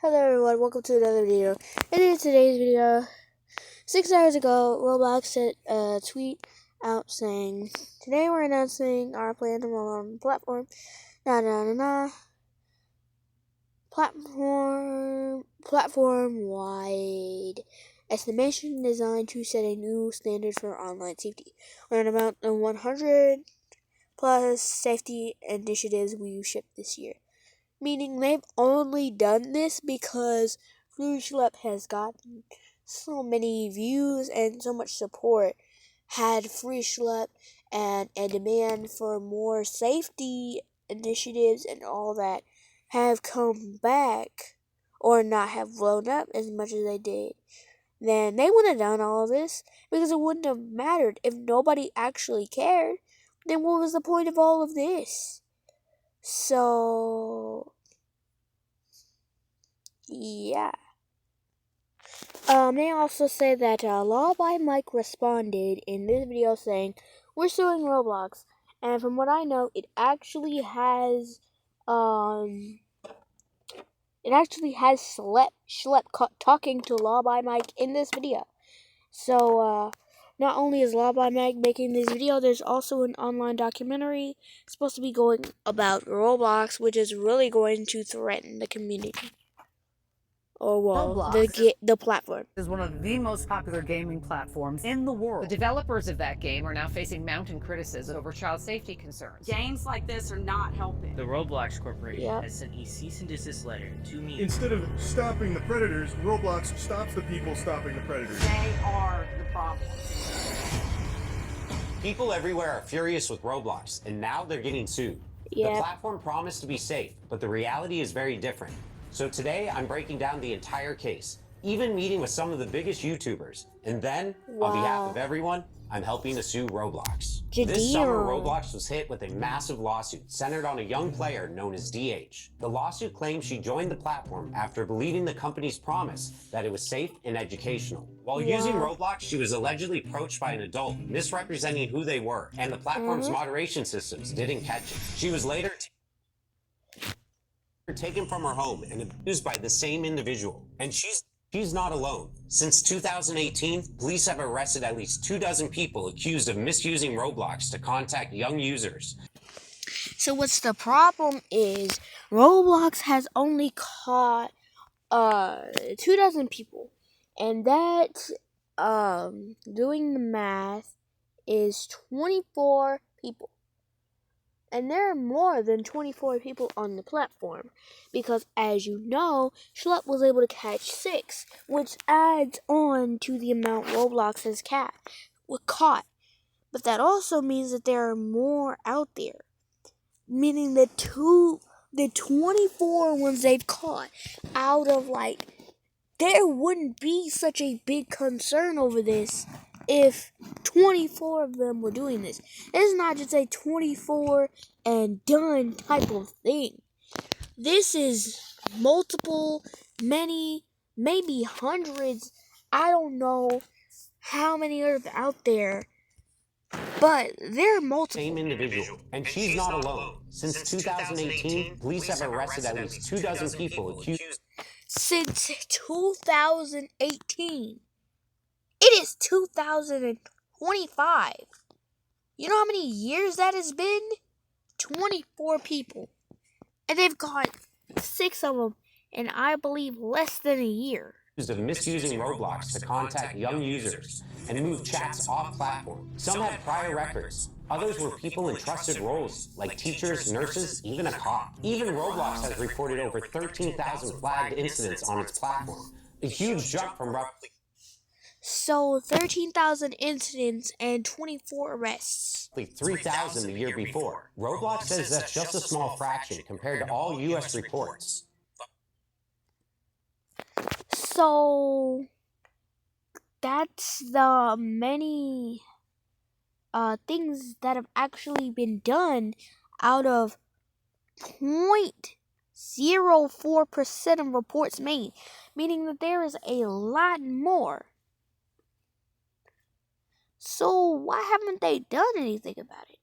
Hello everyone, welcome to another video. In today's video, 6 hours ago, Roblox sent a tweet out saying, "Today we're announcing our plan to roll on the platform, platform-wide estimation designed to set a new standard for online safety. Learn about the 100 plus safety initiatives we shipped this year." Meaning they've only done this because Schlep has gotten so many views and so much support. Had free Schlep and a demand for more safety initiatives and all that have come back or not have blown up as much as they did, then they wouldn't have done all of this because it wouldn't have mattered. If nobody actually cared, then what was the point of all of this? So, yeah. They also say that Law by Mike responded in this video saying, "We're suing Roblox," and from what I know, it actually has Schlep talking to Law by Mike in this video. So, not only is Law by Mike making this video, there's also an online documentary supposed to be going about Roblox, which is really going to threaten the community. Roblox the platform is one of the most popular gaming platforms in the world. The developers of that game are now facing mounting criticism over child safety concerns. Games like this are not helping. The Roblox Corporation has sent a cease and desist letter to me. Instead of stopping the predators, Roblox stops the people stopping the predators. They are the problem. People everywhere are furious with Roblox, and now they're getting sued. The platform promised to be safe, but the reality is very different. So today, I'm breaking down the entire case, even meeting with some of the biggest YouTubers. And then, on behalf of everyone, I'm helping to sue Roblox. This summer, Roblox was hit with a massive lawsuit centered on a young player known as DH. The lawsuit claims she joined the platform after believing the company's promise that it was safe and educational. While using Roblox, she was allegedly approached by an adult, misrepresenting who they were, and the platform's moderation systems didn't catch it. She was later taken from her home and abused by the same individual. And she's not alone. Since 2018, police have arrested at least 24 people accused of misusing Roblox to contact young users. So what's the problem is Roblox has only caught 24 people, and that doing the math is 24 people. And there are more than 24 people on the platform, because as you know, Schlep was able to catch 6, which adds on to the amount Roblox has caught. But that also means that there are more out there, meaning the 24 ones they've caught out of there wouldn't be such a big concern over this if 24 of them were doing this. It's not just a 24 and done type of thing. This is multiple, many, maybe hundreds. I don't know how many are out there, but there are multiple. Same individual, and she's not alone. Since 2018, police have arrested at least 24 people accused. Since 2018. It is 2025. You know how many years that has been? 24 people. And they've got 6 of them in, I believe, less than a year. Of misusing Roblox to contact young users and move chats off platform. Some had prior records. Others were people in trusted roles, like teachers, nurses, even a cop. Even Roblox has reported over 13,000 flagged incidents on its platform. A huge jump from roughly... So 13,000 incidents and 24 arrests. 3,000 the year before. Roblox says that's just a small fraction compared to all U.S. reports. So that's the many things that have actually been done out of 0.04% of reports made, meaning that there is a lot more. So why haven't they done anything about it?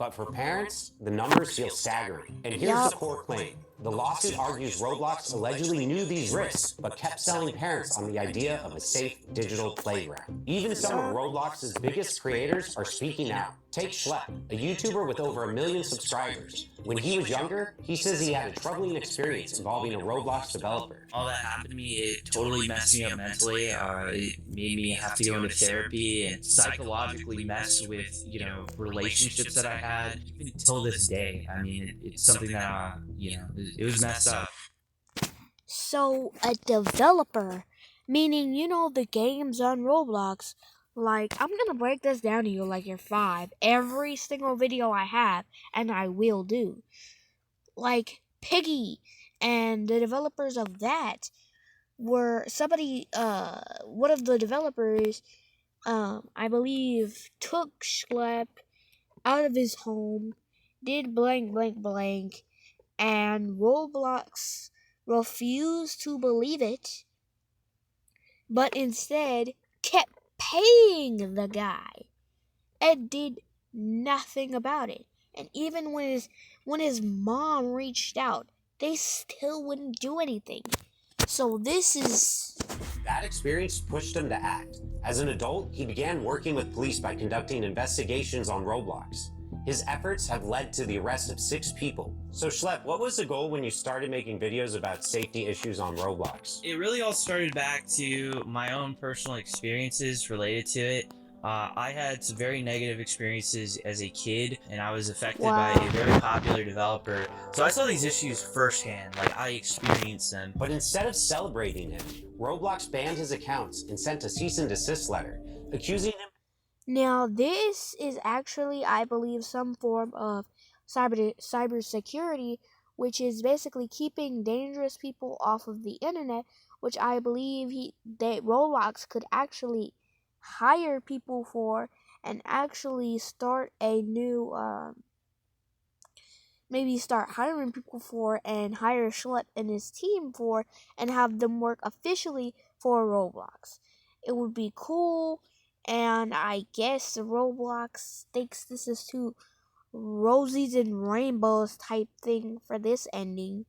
But for parents, the numbers feel staggering. And here's the core claim. The lawsuit argues Roblox allegedly knew these risks, but kept selling parents on the idea of a safe digital playground. Even some of Roblox's biggest creators are speaking out. Take Schlep, a YouTuber with over 1 million subscribers. When he was younger, he says he had a troubling experience involving a Roblox developer. All that happened to me, it totally messed me up mentally. It made me have to go into therapy and psychologically mess with, relationships that I had. Even till this day, I mean, it's something that, it was messed up. So, a developer, meaning, the games on Roblox, like, I'm gonna break this down to you like you're 5. Every single video I have, and I will do. Like, Piggy, and the developers of that were one of the developers, I believe, took Schlep out of his home, did blank, blank, blank, and Roblox refused to believe it, but instead kept paying the guy and did nothing about it. And even when his mom reached out, they still wouldn't do anything. So that experience pushed him to act. As an adult, he began working with police by conducting investigations on Roblox. His efforts have led to the arrest of 6 people. So Schlep, what was the goal when you started making videos about safety issues on Roblox? It really all started back to my own personal experiences related to it. I had some very negative experiences as a kid, and I was affected by a very popular developer. So I saw these issues firsthand, like I experienced them. But instead of celebrating him, Roblox banned his accounts and sent a cease and desist letter, accusing him. Now, this is actually, I believe, some form of cybersecurity, which is basically keeping dangerous people off of the internet, which I believe that Roblox could actually hire people for and actually start a new, maybe start hiring people for and hire Schlep and his team for and have them work officially for Roblox. It would be cool. And I guess Roblox thinks this is too roses and rainbows type thing for this ending.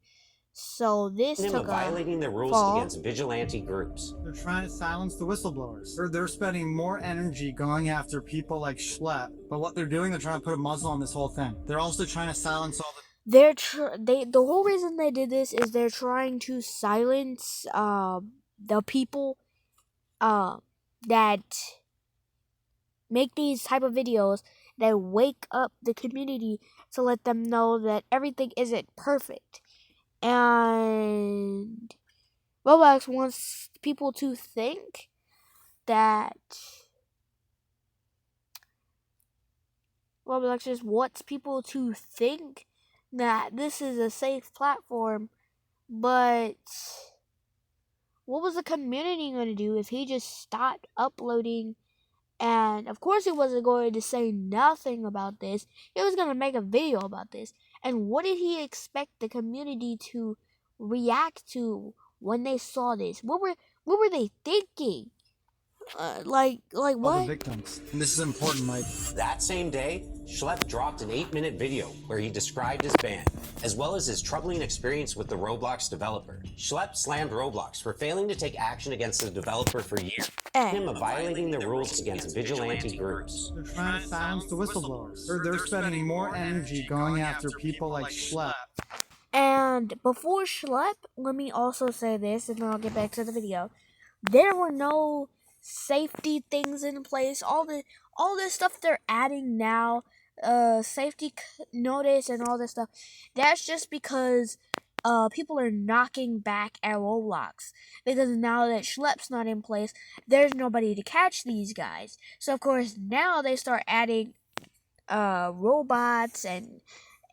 So this took violating the rules against vigilante groups. They're trying to silence the whistleblowers. They're spending more energy going after people like Schlep, but what they're doing, they're trying to put a muzzle on this whole thing. They're also trying to silence all the... The whole reason they did this is they're trying to silence the people that make these type of videos that wake up the community to let them know that everything isn't perfect. And Roblox wants people to think that Roblox just wants people to think that this is a safe platform, but what was the community going to do if he just stopped uploading? And of course he wasn't going to say nothing about this. He was going to make a video about this. And what did he expect the community to react to when they saw this? What were they thinking? Like what? All the victims. And this is important, Mike. That same day, Schlep dropped an 8-minute video where he described his ban, as well as his troubling experience with the Roblox developer. Schlep slammed Roblox for failing to take action against the developer for years, him of violating the rules against vigilante groups. They're trying to silence the whistleblowers. They're spending more energy going after people like Schlep. And before Schlep, let me also say this, and then I'll get back to the video. There were no safety things in place. All this stuff they're adding now, safety notice and all this stuff, that's just because people are knocking back at Roblox, because now that Schlep's not in place, there's nobody to catch these guys. So of course now they start adding robots and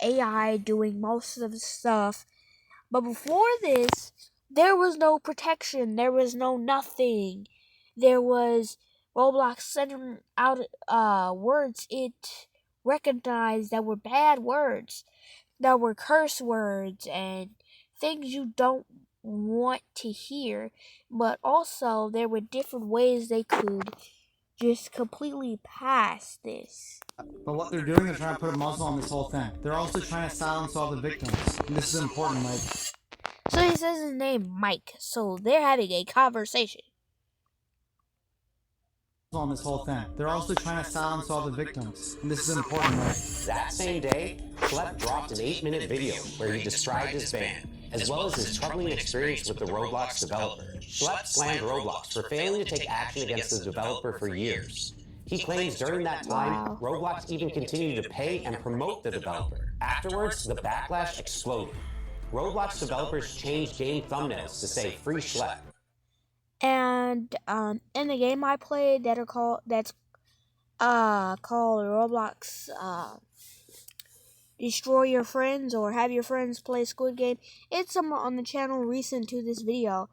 AI doing most of the stuff. But before this, there was no protection, there was no nothing. There was Roblox sending out words it recognized that were bad words, that were curse words and things you don't want to hear. But also there were different ways they could just completely past this. But what they're doing, they're trying to put a muzzle on this whole thing. They're also trying to silence all the victims. And this is important, Mike. So he says his name, Mike. So they're having a conversation. On this whole thing. They're also trying to silence all the victims. And this is important, Mike. That same day, Schlep dropped an 8-minute video where he described his ban, as well as his troubling experience with the Roblox developer. Schlep slammed Roblox for failing to take action against the developer for years. He claims during that time, Roblox even continued to pay and promote the developer. Afterwards, the backlash exploded. Roblox developers changed game thumbnails to say "Free Schlep." And in the game I played that's called Roblox Destroy Your Friends or Have Your Friends Play Squid Game. It's somewhere on the channel recent to this video.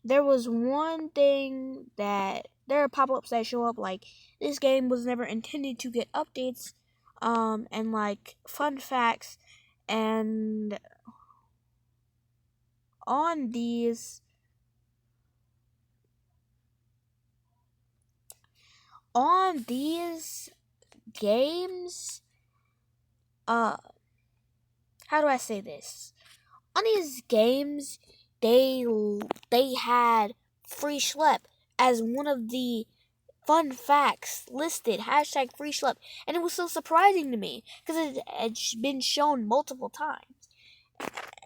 There was one thing that there are pop-ups that show up like this game was never intended to get updates, and like fun facts, and on these games, how do I say this? On these games, they had Free Schlep as one of the fun facts listed, hashtag Free Schlep, and it was so surprising to me because it had been shown multiple times.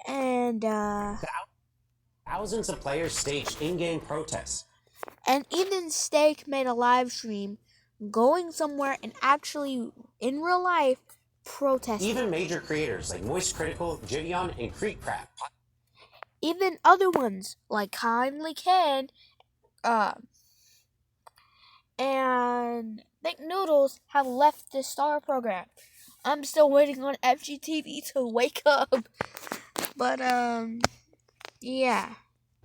And thousands of players staged in-game protests. And even Steak made a live stream going somewhere and actually, in real life, protesting. Even major creators like Moist Critical, Jivion, and Creekcrap. Even other ones like Kindly Ken and Thick Noodles have left the Star program. I'm still waiting on FGTV to wake up. But, yeah.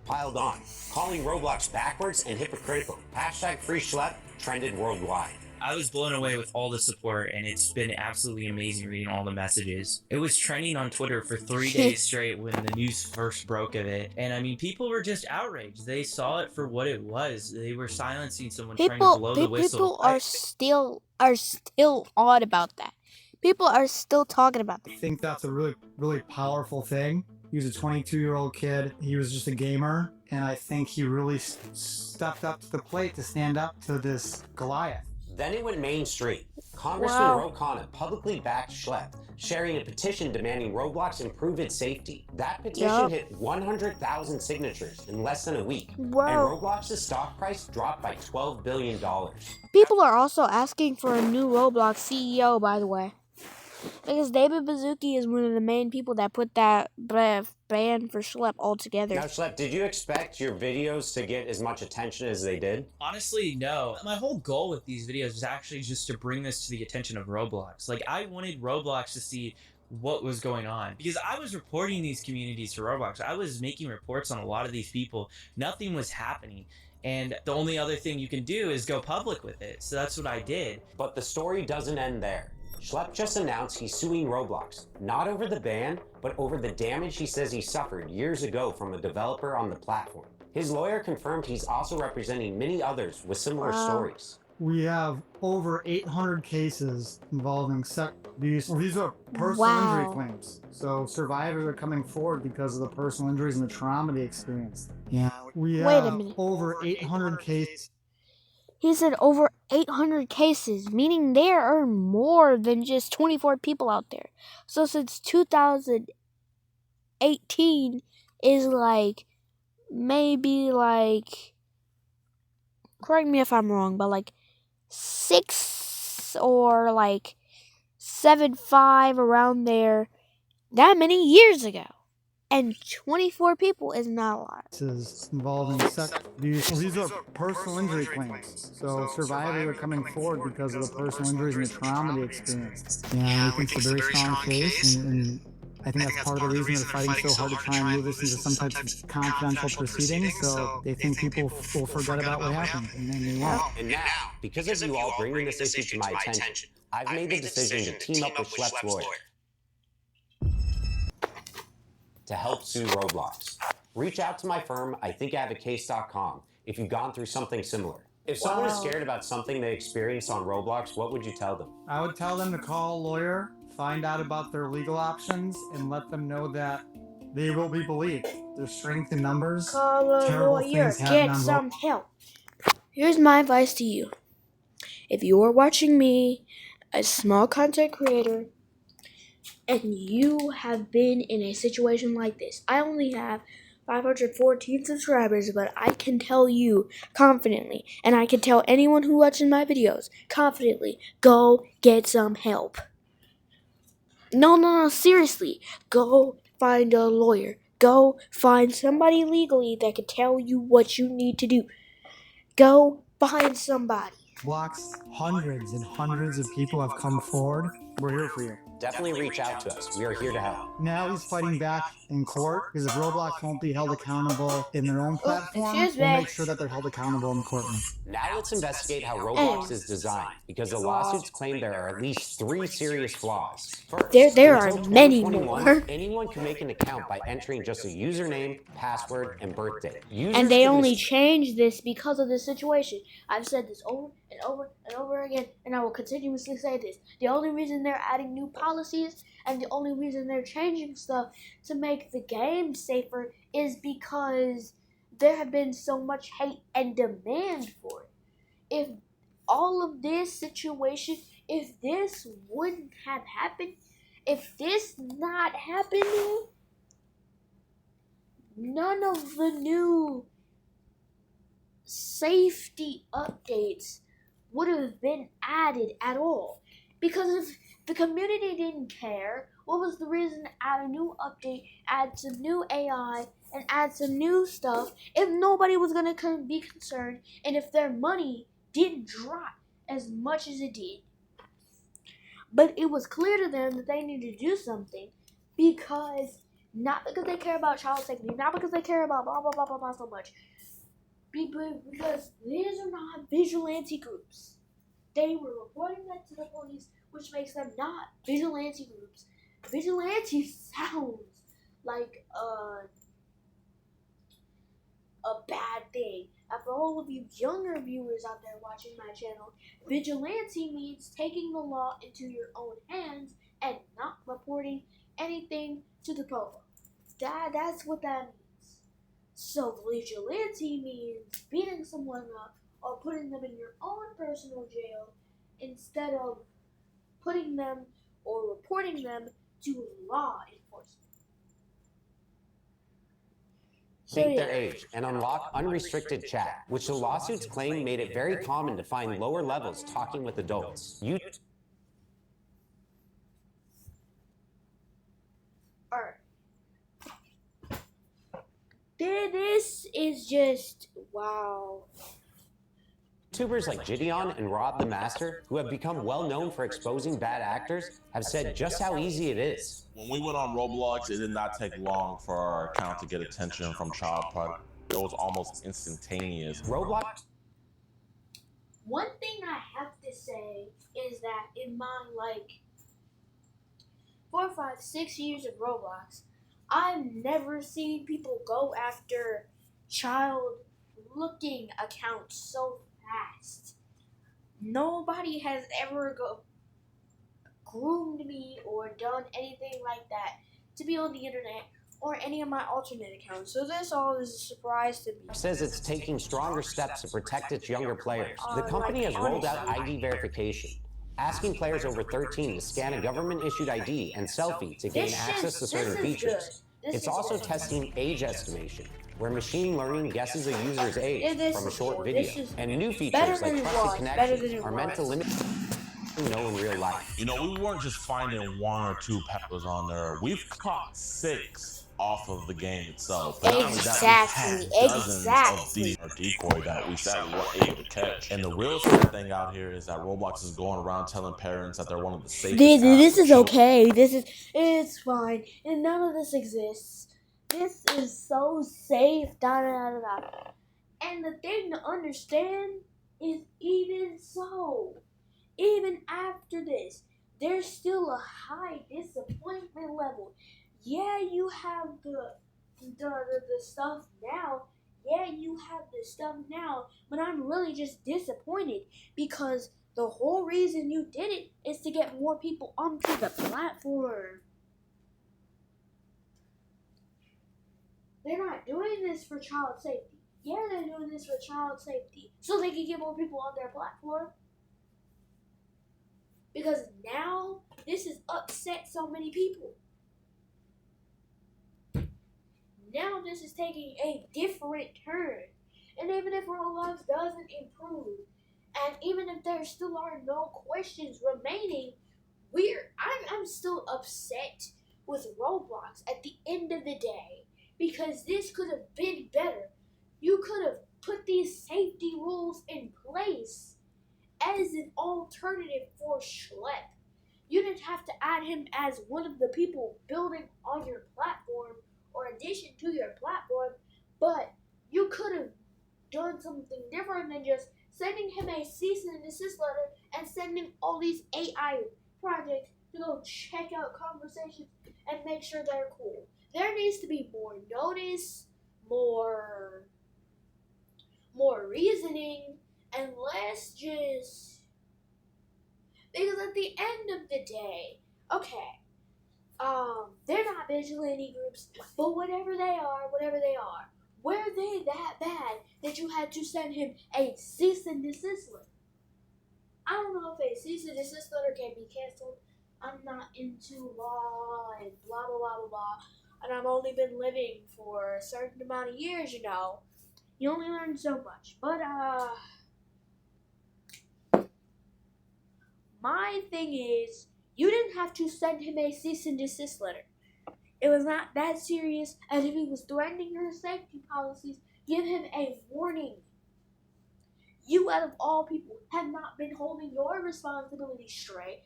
Piled on, calling Roblox backwards and hypocritical. Hashtag Free Schlep trended worldwide. I was blown away with all the support, and it's been absolutely amazing reading all the messages. It was trending on Twitter for 3 days straight when the news first broke of it. And I mean, people were just outraged. They saw it for what it was. They were silencing someone trying to blow the whistle. People are still odd about that. People are still talking about that. I think that's a really, really powerful thing. He was a 22-year-old kid. He was just a gamer. And I think he really stepped up to the plate to stand up to this Goliath. Then it went mainstream. Congressman Ro Khanna publicly backed Schlep, sharing a petition demanding Roblox improve its safety. That petition hit 100,000 signatures in less than a week. And Roblox's stock price dropped by $12 billion. People are also asking for a new Roblox CEO, by the way. Because David Baszucki is one of the main people that put that ban for Schlep altogether. Now, Schlep, did you expect your videos to get as much attention as they did? Honestly, no. My whole goal with these videos was actually just to bring this to the attention of Roblox. Like, I wanted Roblox to see what was going on. Because I was reporting these communities to Roblox. I was making reports on a lot of these people. Nothing was happening. And the only other thing you can do is go public with it. So that's what I did. But the story doesn't end there. Schlep just announced he's suing Roblox, not over the ban, but over the damage he says he suffered years ago from a developer on the platform. His lawyer confirmed he's also representing many others with similar stories. We have over 800 cases involving sex abuse. These are personal injury claims. So survivors are coming forward because of the personal injuries and the trauma they experienced. Yeah. We have over 800 cases. He said over 800 cases, meaning there are more than just 24 people out there. So since 2018 is like, maybe like, correct me if I'm wrong, but like 6 or like 7-5 around there, that many years ago. And 24 people is not a lot. This is involving sex abuse. These are personal injury claims. So survivors are coming forward because of the personal injuries and the trauma they experienced. Yeah, I think it's a very strong case, and I think that's part of the reason they're fighting so hard to try and move this into some type of confidential proceedings. So they think people will forget about what happened, and then they won't. And now, because of you all bringing this issue to my attention, I've made the decision to team up with Schlep's lawyer to help sue Roblox. Reach out to my firm, ithinkIhaveacase.com, if you've gone through something similar. If someone is scared about something they experienced on Roblox, what would you tell them? I would tell them to call a lawyer, find out about their legal options, and let them know that they will be believed. There's strength in numbers. Call a Terrible lawyer. things happen Get on some help. Here's my advice to you. If you are watching me, a small content creator, and you have been in a situation like this, I only have 514 subscribers, but I can tell you confidently, and I can tell anyone who watches my videos confidently, go get some help. No, seriously. Go find a lawyer. Go find somebody legally that can tell you what you need to do. Go find somebody. Blocks, hundreds and hundreds of people have come forward. We're here for you. Definitely reach out to us. We are here to help. Now he's fighting back in court because if Roblox won't be held accountable in their own platform, excuse we'll me. make sure that they're held accountable in the courtroom. Now let's investigate how Roblox is designed, because the lawsuits claim there are at least 3 serious flaws. First, There are until many 2021, more. anyone can make an account by entering just a username, password, and birthday. Users And they can only changed this because of this situation. I've said this over and over and over again, and I will continuously say this. The only reason they're adding new policies and the only reason they're changing stuff to make the game safer is because there have been so much hate and demand for it. If all of this situation, if this wouldn't have happened, if this not happening, none of the new safety updates would have been added at all. Because if the community didn't care, what was the reason to add a new update, add some new AI, and add some new stuff if nobody was going to be concerned and if their money didn't drop as much as it did? But it was clear to them that they needed to do something because, not because they care about child safety, not because they care about blah, blah, blah, blah, blah so much, because these are not vigilante groups. They were reporting that to the police, which makes them not vigilante groups. Vigilante sounds like a bad thing. And for all of you younger viewers out there watching my channel, vigilante means taking the law into your own hands and not reporting anything to the police. That's what that means. So vigilante means beating someone up or putting them in your own personal jail instead of putting them or reporting them to law enforcement. Take their age and unlock unrestricted chat, which the lawsuits claim made it very common to find lower levels talking with adults. Alright. This is just wow. YouTubers like Gideon and Rob the Master, who have become well known for exposing bad actors, have said just how easy it is. When we went on Roblox, it did not take long for our account to get attention from child product. It was almost instantaneous. Roblox. One thing I have to say is that in my 4, 5, 6 years of Roblox, I've never seen people go after child-looking accounts so fast. Nobody has ever groomed me or done anything like that to be on the internet or any of my alternate accounts. So this all is a surprise to me. Says it's taking stronger steps to protect its younger players. The company has rolled out ID verification, asking players over 13 to scan a government-issued ID and selfie to gain access to certain features. It's also testing age estimation, where machine learning guesses a user's age from a short video. And new features like trusted connections are meant to limit know in real life. You know, we weren't just finding 1 or 2 peppers on there. We've caught 6 off of the game itself. Exactly. Of these are decoy that we sadly weren't able to catch. And the real sad thing out here is that Roblox is going around telling parents that they're one of the safest. This is okay. It's fine. And none of this exists. This is so safe. And the thing to understand is even after this, there's still a high disappointment level. Yeah, you have the stuff now. yeah, you have this stuff now, but I'm really just disappointed because the whole reason you did it is to get more people onto the platform. They're not doing this for child safety. Yeah, they're doing this for child safety so they can get more people on their platform. Because now this has upset so many people. Now this is taking a different turn. And even if Roblox doesn't improve, and even if there still are no questions remaining, I'm still upset with Roblox at the end of the day. Because this could have been better. You could have put these safety rules in place as an alternative for Schlep. You didn't have to add him as one of the people building on your platform or addition to your platform, but you could have done something different than just sending him a cease and desist letter and sending all these AI projects to go check out conversations and make sure they're cool. There needs to be more notice, more reasoning, and less just because at the end of the day, okay, they're not vigilante groups, but whatever they are, were they that bad that you had to send him a cease and desist letter? I don't know if a cease and desist letter can be canceled. I'm not into law and blah, blah, blah, blah, blah. And I've only been living for a certain amount of years, you know. You only learn so much. But, my thing is, you didn't have to send him a cease and desist letter. It was not that serious, and if he was threatening your safety policies, give him a warning. You, out of all people, have not been holding your responsibility straight.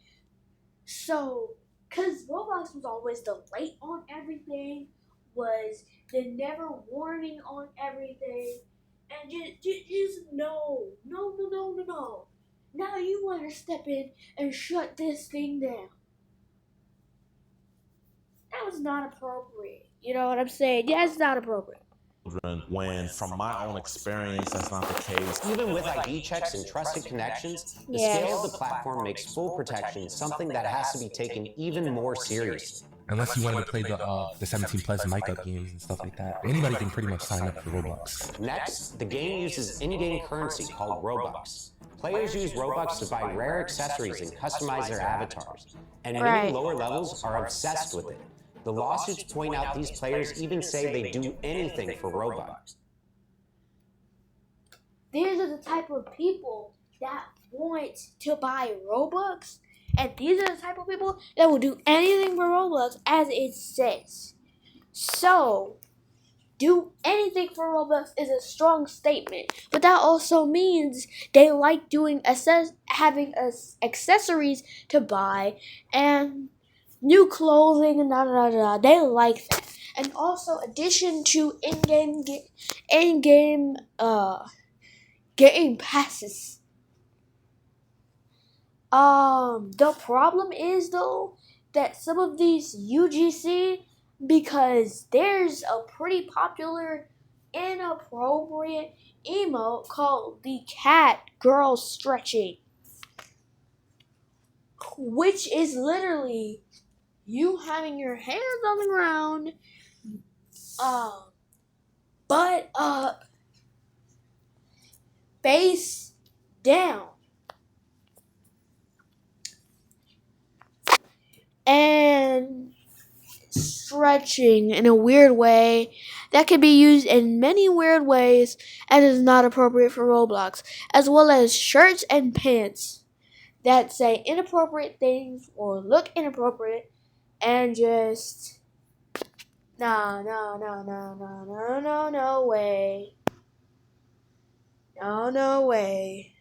So, because Roblox was always the late on everything, was the never warning on everything, and just no. Now you want to step in and shut this thing down. That was not appropriate. You know what I'm saying? Yeah, it's not appropriate. When, from my own experience, that's not the case. Even with ID checks and trusted connections, the scale of the platform makes full protection something that has to be taken even more seriously. Unless you wanted to play the 17 plus mic up games and stuff like that. Anybody can pretty much sign up for Roblox. Next, the game uses in-game currency called Robux. Players use Robux to buy rare accessories and customize their avatars, and many lower levels are obsessed with it. The lawsuits point out these players even say they do anything for Robux. These are the type of people that want to buy Robux, and these are the type of people that will do anything for Roblox as it says. So, do anything for Roblox is a strong statement, but that also means they like doing having accessories to buy and new clothing and They like that, and also addition to in-game game passes. The problem is though that some of these UGC, because there's a pretty popular inappropriate emote called the cat girl stretching, which is literally you having your hands on the ground, butt up, face down, and stretching in a weird way that can be used in many weird ways and is not appropriate for Roblox, as well as shirts and pants that say inappropriate things or look inappropriate and just no way. No way.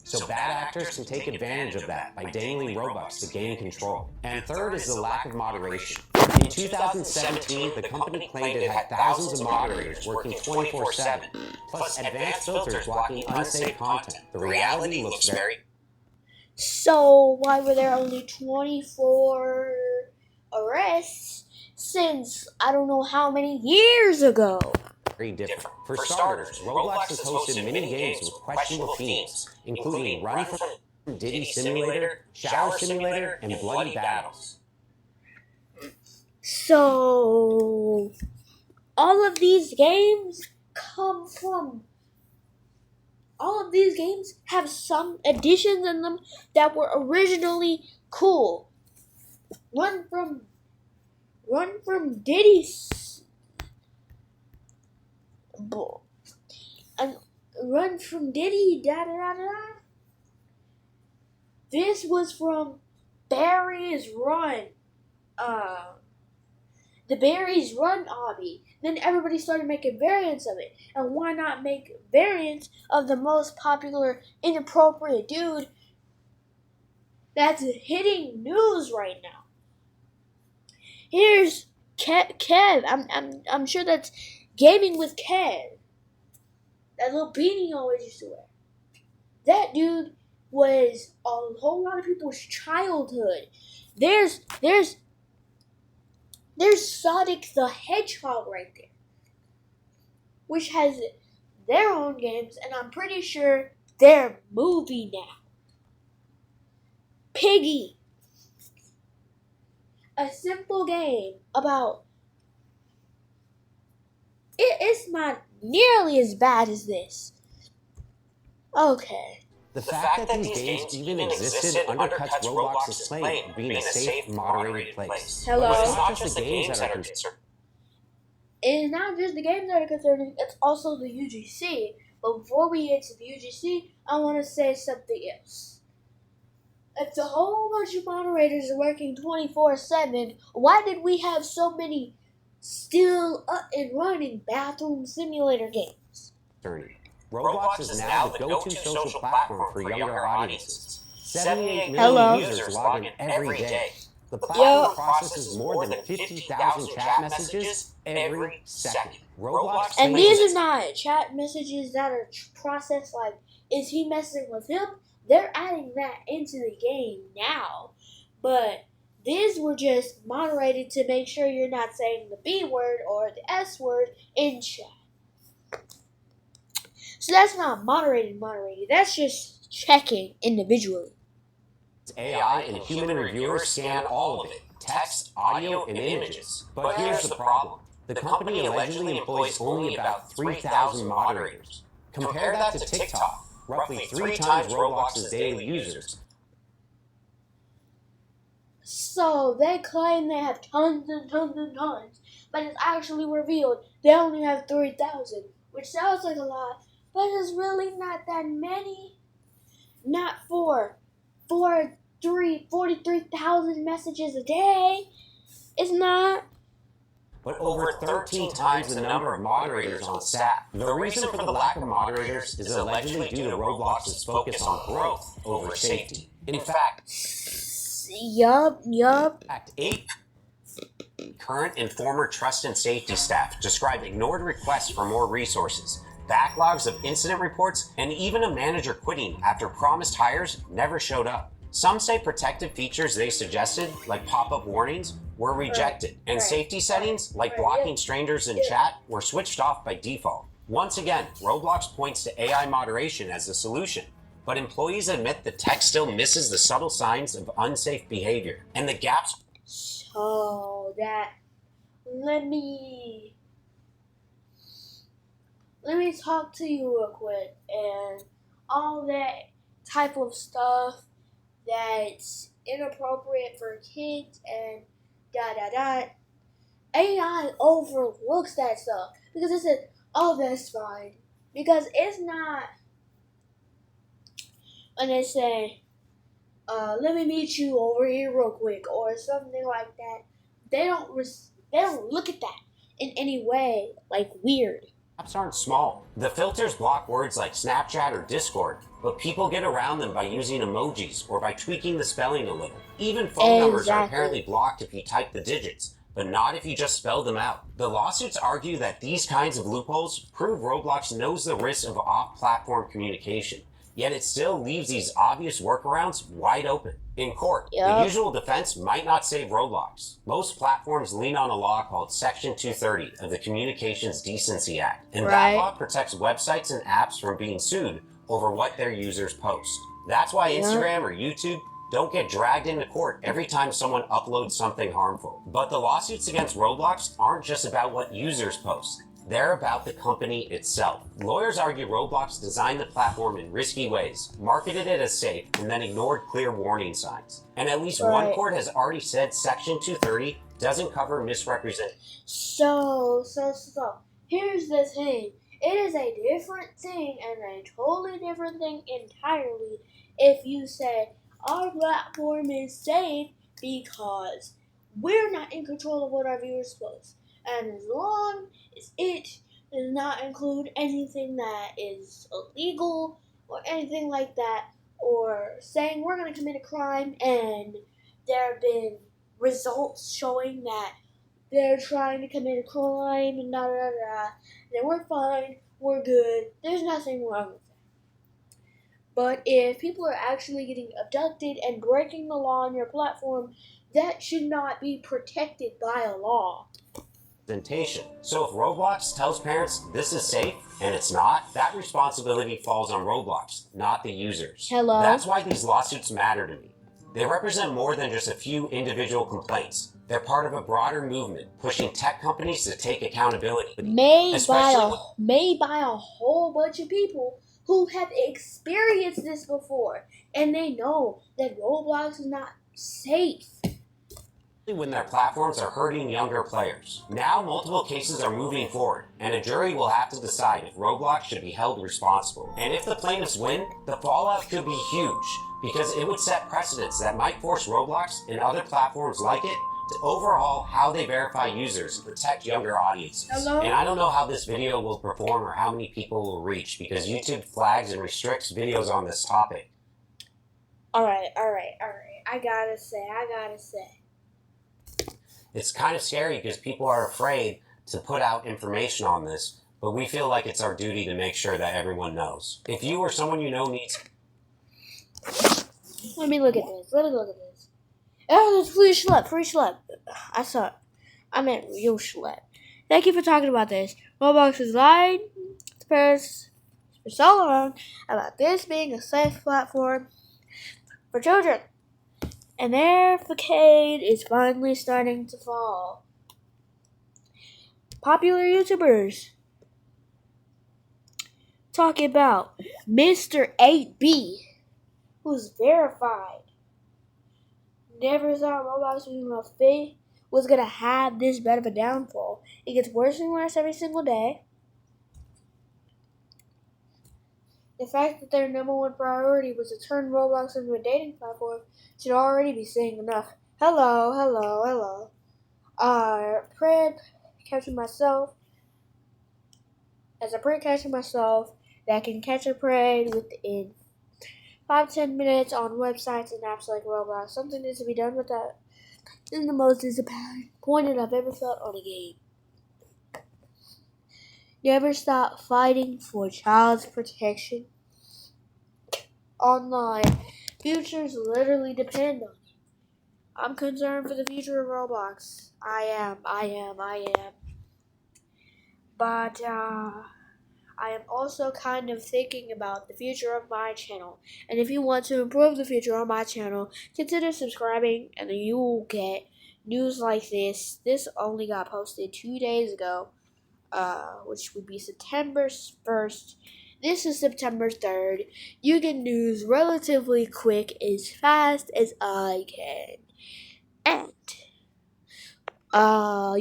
So bad actors can take advantage of that by dangling Robux to gain control. And third is the lack of moderation. In 2017, the company claimed it had thousands of moderators working 24/7, plus advanced filters blocking unsafe content. The reality looks very... So why were there only 24 arrests since I don't know how many years ago? very different. For starters, Roblox has hosted many games with questionable themes, including Run from Diddy Simulator, Shower Simulator, and Bloody Battles. So, all of these games have some additions in them that were originally cool. Run from Diddy and Run from Diddy da da da da. This was from Barry's Run. The Barry's Run obby. Then everybody started making variants of it. And why not make variants of the most popular inappropriate dude that's hitting news right now? Here's Kev. I'm sure that's Gaming with Kev. That little beanie he always used to wear. That dude was a whole lot of people's childhood. There's Sonic the Hedgehog right there, which has their own games, and I'm pretty sure they're movie now. Piggy, a simple game about it's not nearly as bad as this. Okay. The fact that these games even existed undercuts Roblox's claim of being a safe, moderated place. Hello. But it's not just the games that are concerning. It's not just the games that are concerning, it's also the UGC. But before we get to the UGC, I want to say something else. If the whole bunch of moderators are working 24/7, why did we have so many still up and running bathroom simulator games? Roblox is now the go-to social platform for younger audiences. 78 million users log in every day. The platform processes more than 50,000 chat messages every second. Roblox and these are not chat messages that are processed like, is he messing with him? They're adding that into the game now. But these were just moderated to make sure you're not saying the B word or the S word in chat. So that's not moderated. That's just checking individually. AI and human reviewers scan all of it. Text, audio, and images. But here's the problem. The company allegedly employs only about 3,000 moderators. Compare that to TikTok, roughly 3 times Roblox's daily users. So they claim they have tons and tons and tons, but it's actually revealed they only have 3,000, which sounds like a lot. But it's really not that many. Not for 43,000 messages a day. It's not. But over 13 times the number of moderators on staff. The reason for the lack of moderators is allegedly due to Roblox's focus on growth over safety. In fact, Yup. 8 current and former trust and safety staff described ignored requests for more resources, backlogs of incident reports, and even a manager quitting after promised hires never showed up. Some say protective features they suggested, like pop-up warnings, were rejected, and safety settings, like blocking strangers in chat, were switched off by default. Once again, Roblox points to AI moderation as the solution, but employees admit the tech still misses the subtle signs of unsafe behavior, and the gaps. So let me talk to you real quick, and all that type of stuff that's inappropriate for kids and AI overlooks that stuff because it said, oh, that's fine. Because it's not when they say, let me meet you over here real quick or something like that. They don't look at that in any way like weird. Apps aren't small. The filters block words like Snapchat or Discord, but people get around them by using emojis or by tweaking the spelling a little. Even phone numbers are apparently blocked if you type the digits, but not if you just spell them out. The lawsuits argue that these kinds of loopholes prove Roblox knows the risks of off-platform communication Yet it still leaves these obvious workarounds wide open. In court, the Yup. usual defense might not save Roblox. Most platforms lean on a law called Section 230 of the Communications Decency Act, and that Right. law protects websites and apps from being sued over what their users post. That's why Instagram or YouTube don't get dragged into court every time someone uploads something harmful. But the lawsuits against Roblox aren't just about what users post. They're about the company itself. Lawyers argue Roblox designed the platform in risky ways, marketed it as safe, and then ignored clear warning signs. And at least one court has already said Section 230 doesn't cover misrepresentation. So, here's the thing. It is a different thing and a totally different thing entirely if you say our platform is safe because we're not in control of what our viewers post. And as long as it does not include anything that is illegal or anything like that, or saying we're going to commit a crime and there have been results showing that they're trying to commit a crime and then we're fine, we're good, there's nothing wrong with that. But if people are actually getting abducted and breaking the law on your platform, that should not be protected by a law. So if Roblox tells parents this is safe and it's not, that responsibility falls on Roblox, not the users. Hello? That's why these lawsuits matter to me. They represent more than just a few individual complaints. They're part of a broader movement pushing tech companies to take accountability. Made by a whole bunch of people who have experienced this before, and they know that Roblox is not safe. When their platforms are hurting younger players. Now multiple cases are moving forward, and a jury will have to decide if Roblox should be held responsible. And if the plaintiffs win, the fallout could be huge, because it would set precedents that might force Roblox and other platforms like it to overhaul how they verify users and protect younger audiences. Hello? And I don't know how this video will perform or how many people will reach, because YouTube flags and restricts videos on this topic. Alright. I gotta say. It's kind of scary because people are afraid to put out information on this, but we feel like it's our duty to make sure that everyone knows. If you or someone you know needs... Let me look at this. Oh, there's free Schlep. I saw it. I meant real Schlep. Thank you for talking about this. Roblox has lied to parents for so long about this being a safe platform for children. And their facade is finally starting to fall. Popular YouTubers talking about Mr. 8B, who's verified. Never thought Roblox was gonna have this bad of a downfall. It gets worse and worse every single day. The fact that their number one priority was to turn Roblox into a dating platform should already be saying enough. Hello. Pray catching myself. As a prey catching myself that can catch a prey within 5-10 minutes on websites and apps like Roblox. Something needs to be done with that. This is the most disappointed I've ever felt on a game. Never stop fighting for child's protection. Online. Futures literally depend on it. I'm concerned for the future of Roblox. I am. But, I am also kind of thinking about the future of my channel. And if you want to improve the future of my channel, consider subscribing and then you will get news like this. This only got posted 2 days ago, which would be September 1st. This is September 3rd. You get news relatively quick, as fast as I can. And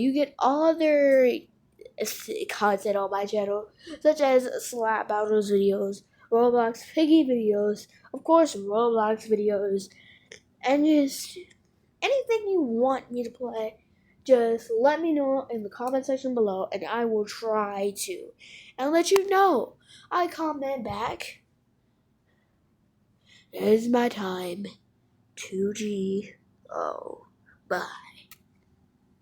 you get other content on my channel, such as slap battles videos, Roblox piggy videos, of course Roblox videos, and just anything you want me to play. Just let me know in the comment section below, and I will try to and let you know. I comment back. It is my time. 2G. Oh, bye.